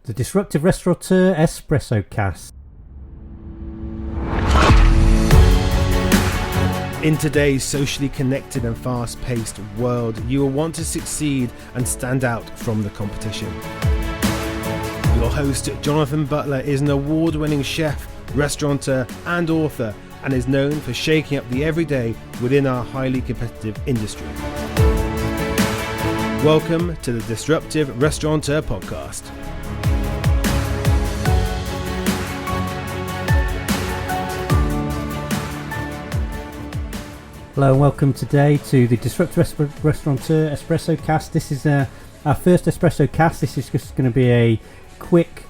The Disruptive Restaurateur Espresso Cast. In today's socially connected and fast-paced world, you will want to succeed and stand out from the competition. Your host, Jonathan Butler, is an award-winning chef, restaurateur and author, and is known for shaking up the everyday within our highly competitive industry. Welcome to the Disruptive Restaurateur podcast. Hello and welcome today to the Disruptive Restaurateur Espresso Cast. This is our first Espresso Cast. This is just going to be a quick,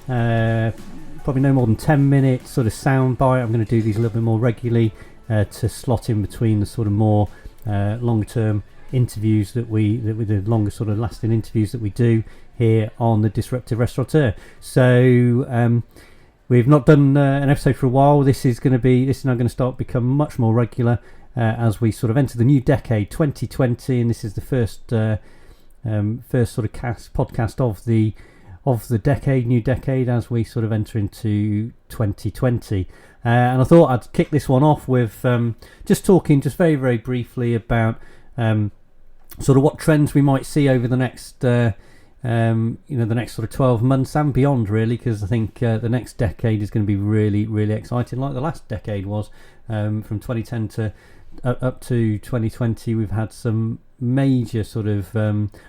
probably no more than 10 minute sort of sound bite. I'm going to do these a little bit more regularly to slot in between the sort of more long-term interviews that the longer sort of lasting interviews that we do here on the Disruptive Restaurateur. So we've not done an episode for a while. This is now going to start become much more regular as we sort of enter the new decade, 2020, and this is the first sort of podcast of the new decade as we sort of enter into 2020. And I thought I'd kick this one off with just talking very, very briefly about sort of what trends we might see over the next the next sort of 12 months and beyond, really, because I think the next decade is going to be really, really exciting, like the last decade was. From 2010 to up to 2020, we've had some major sort of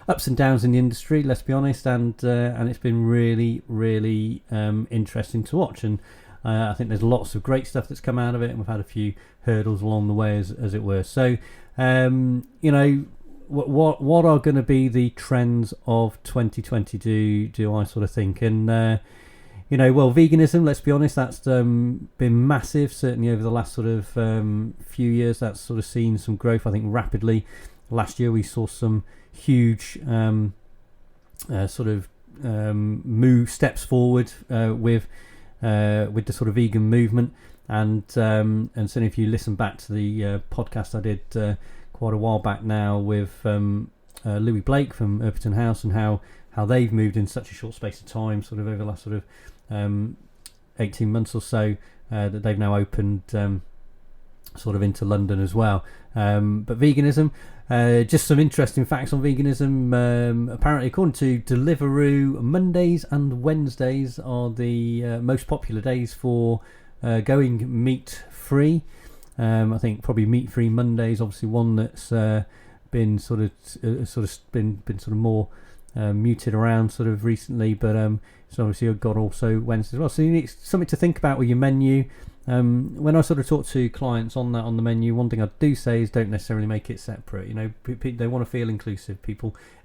ups and downs in the industry, let's be honest, and it's been really, really interesting to watch, and I think there's lots of great stuff that's come out of it, and we've had a few hurdles along the way, as it were. So what are going to be the trends of 2020, do I sort of think? And veganism, let's be honest, that's been massive, certainly over the last sort of few years. That's sort of seen some growth, I think, rapidly. Last year we saw some huge steps forward with the sort of vegan movement, and certainly if you listen back to the podcast I did quite a while back now with Louis Blake from Urbiton House, and how they've moved in such a short space of time, sort of over the last sort of 18 months or so, that they've now opened sort of into London as well. But veganism, just some interesting facts on veganism. Apparently, according to Deliveroo, Mondays and Wednesdays are the most popular days for going meat-free. I think probably meat-free Mondays, obviously one that's been more muted around sort of recently, but so obviously I've got also Wednesday as well. So you need something to think about with your menu. When I sort of talk to clients on the menu, one thing I do say is don't necessarily make it separate. They want to feel inclusive.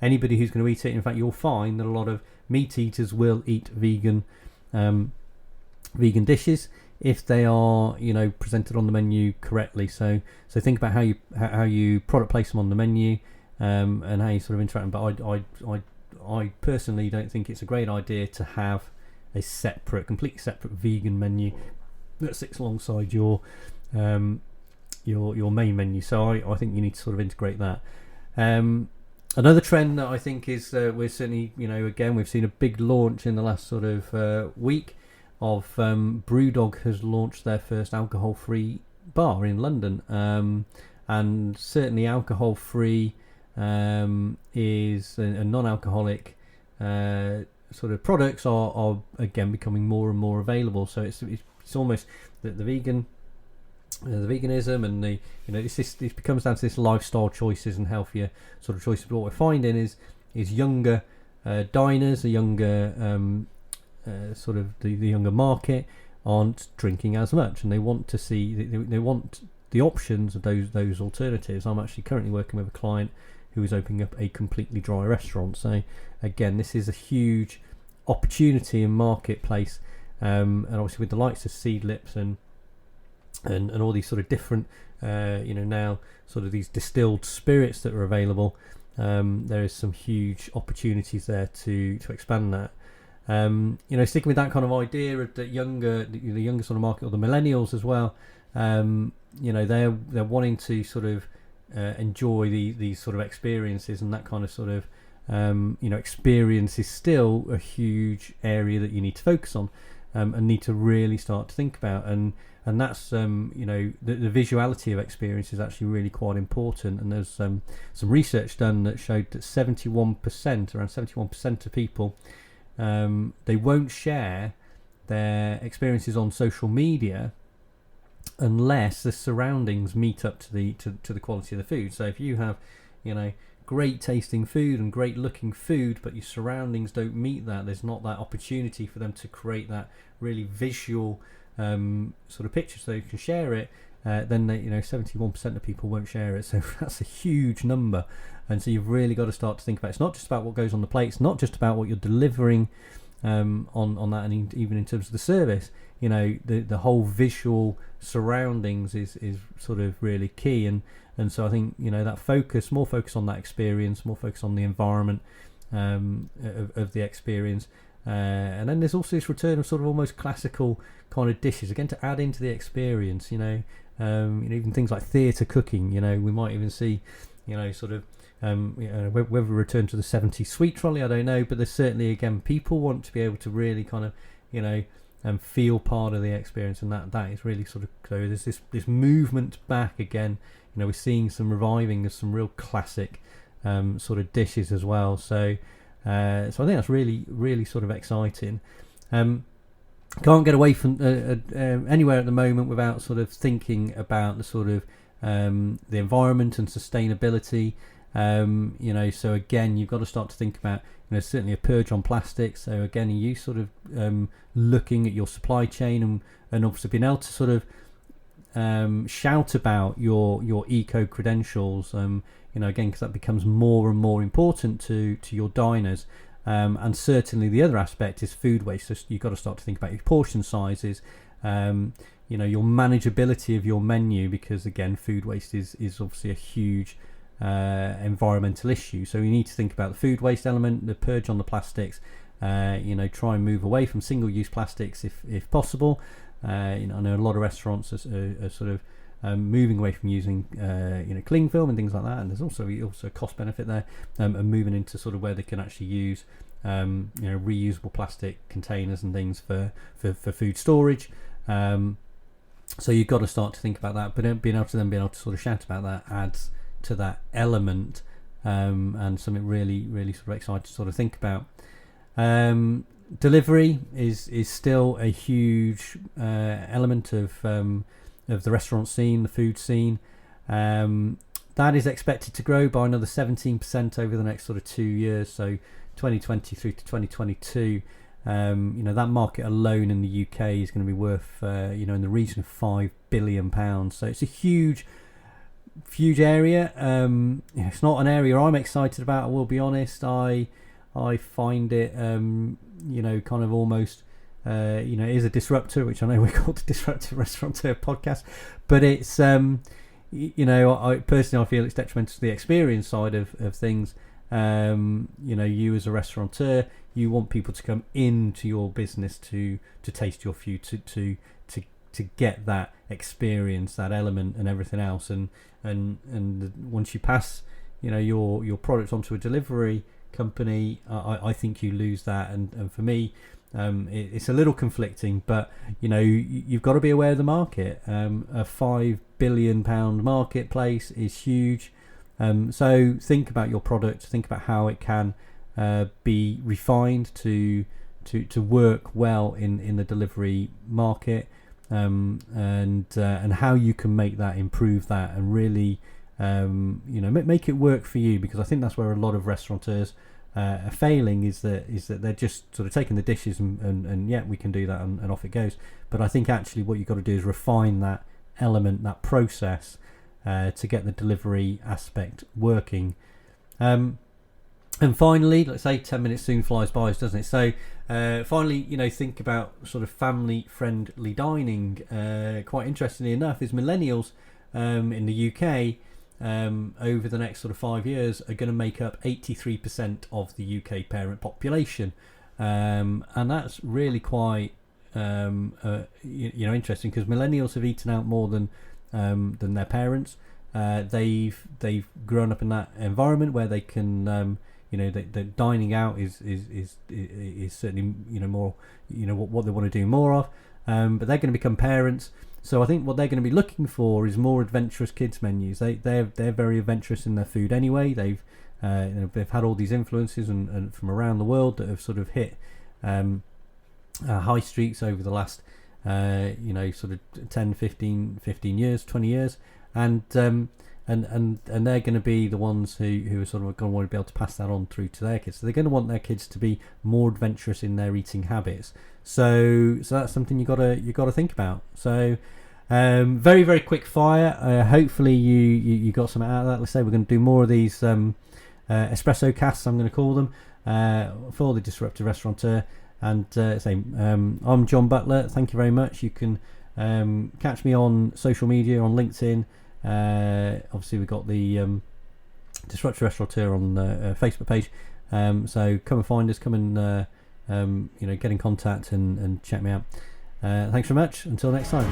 Anybody who's going to eat it. In fact, you'll find that a lot of meat eaters will eat vegan dishes if they are, presented on the menu correctly. So think about how you product place them on the menu, and how you sort of interact. But I personally don't think it's a great idea to have a completely separate vegan menu that sits alongside your main menu. So I think you need to sort of integrate that. Another trend that I think is we're certainly, again, we've seen a big launch in the last sort of week of Brewdog has launched their first alcohol-free bar in London, and certainly alcohol-free is a non-alcoholic sort of products are again becoming more and more available. So it's almost the veganism and this becomes down to this lifestyle choices and healthier sort of choices. But what we're finding is younger diners, a younger sort of the younger market aren't drinking as much, and they want to see they want the options of those alternatives. I'm actually currently working with a client who is opening up a completely dry restaurant. So again, this is a huge opportunity in marketplace, and obviously with the likes of Seedlips and all these sort of different now sort of these distilled spirits that are available, there is some huge opportunities there to expand that. Sticking with that kind of idea of the younger sort of market, or the millennials as well, they're wanting to sort of enjoy these sort of experiences and that kind of sort of experience is still a huge area that you need to focus on, and need to really start to think about. And that's the visuality of experience is actually really quite important. And there's some research done that showed that around 71% of people, they won't share their experiences on social media unless the surroundings meet up to the quality of the food. So if you have great tasting food and great looking food, but your surroundings don't meet that, there's not that opportunity for them to create that really visual sort of picture so you can share it, then 71% of people won't share it. So that's a huge number. And so you've really got to start to think about, it's not just about what goes on the plate, it's not just about what you're delivering on that, and even in terms of the service, the whole visual surroundings is sort of really key. And so I think that more focus on that experience, more focus on the environment of the experience, and then there's also this return of sort of almost classical kind of dishes again to add into the experience. Even things like theatre cooking. We might even see whether we return to the 70s sweet trolley, I don't know, but there's certainly, again, people want to be able to really kind of feel part of the experience, and that is really sort of, so there's this movement back again. We're seeing some reviving of some real classic sort of dishes as well. So I think that's really, really sort of exciting. Can't get away from anywhere at the moment without sort of thinking about the sort of the environment and sustainability. So again, you've got to start to think about, certainly a purge on plastics. So again, are you sort of looking at your supply chain and obviously being able to sort of shout about your eco credentials, again, because that becomes more and more important to your diners. And certainly the other aspect is food waste. So you've got to start to think about your portion sizes, your manageability of your menu, because again, food waste is obviously a huge environmental issue. So you need to think about the food waste element, the purge on the plastics, try and move away from single-use plastics if possible. I know a lot of restaurants are sort of moving away from using cling film and things like that, and there's also a cost benefit there, and moving into sort of where they can actually use reusable plastic containers and things for food storage. So you've got to start to think about that, but being able to sort of shout about that adds to that element, and something really, really sort of exciting to sort of think about. Delivery is still a huge element of the restaurant scene, the food scene. That is expected to grow by another 17% over the next sort of 2 years, so 2020 through to 2022. That market alone in the UK is going to be worth in the region of £5 billion. So it's a huge area. It's not an area I'm excited about, I will be honest. I find it kind of almost it is a disruptor, which I know we're called the Disruptive Restaurateur podcast, but it's I personally feel it's detrimental to the experience side of things. You as a restaurateur, you want people to come into your business to taste your food, to get that experience, that element and everything else, and once you pass your product onto a delivery company, I think you lose that, and for me it's a little conflicting, but you've got to be aware of the market. A £5 billion marketplace is huge, so think about your product, think about how it can be refined to work well in the delivery market, and how you can make that, improve that, and really make it work for you, because I think that's where a lot of restaurateurs are failing, is that they're just sort of taking the dishes and yeah, we can do that, and off it goes. But I think actually what you've got to do is refine that element, that process, to get the delivery aspect working. And finally, let's say 10 minutes soon flies by, doesn't it? So finally, think about sort of family friendly dining. Quite interestingly enough, is millennials in the UK over the next sort of 5 years are going to make up 83% of the UK parent population, and that's really quite interesting, because millennials have eaten out more than their parents. They've grown up in that environment where they can the dining out is certainly more what they want to do more of, but they're going to become parents. So I think what they're going to be looking for is more adventurous kids menus. They're very adventurous in their food anyway. They've had all these influences and from around the world that have sort of hit high streets over the last sort of 10, 15 years, 20 years, and they're going to be the ones who are sort of going to want to be able to pass that on through to their kids. So they're going to want their kids to be more adventurous in their eating habits. So that's something you got to think about. So very, very quick fire. Hopefully you got something out of that. Let's say we're going to do more of these espresso casts, I'm going to call them, for the Disruptive Restaurateur. And I'm John Butler. Thank you very much. You can catch me on social media, on LinkedIn. Obviously we've got the Disruptive Restaurateur on the Facebook page. So come and find us. Come and get in contact and check me out. Thanks very much. Until next time.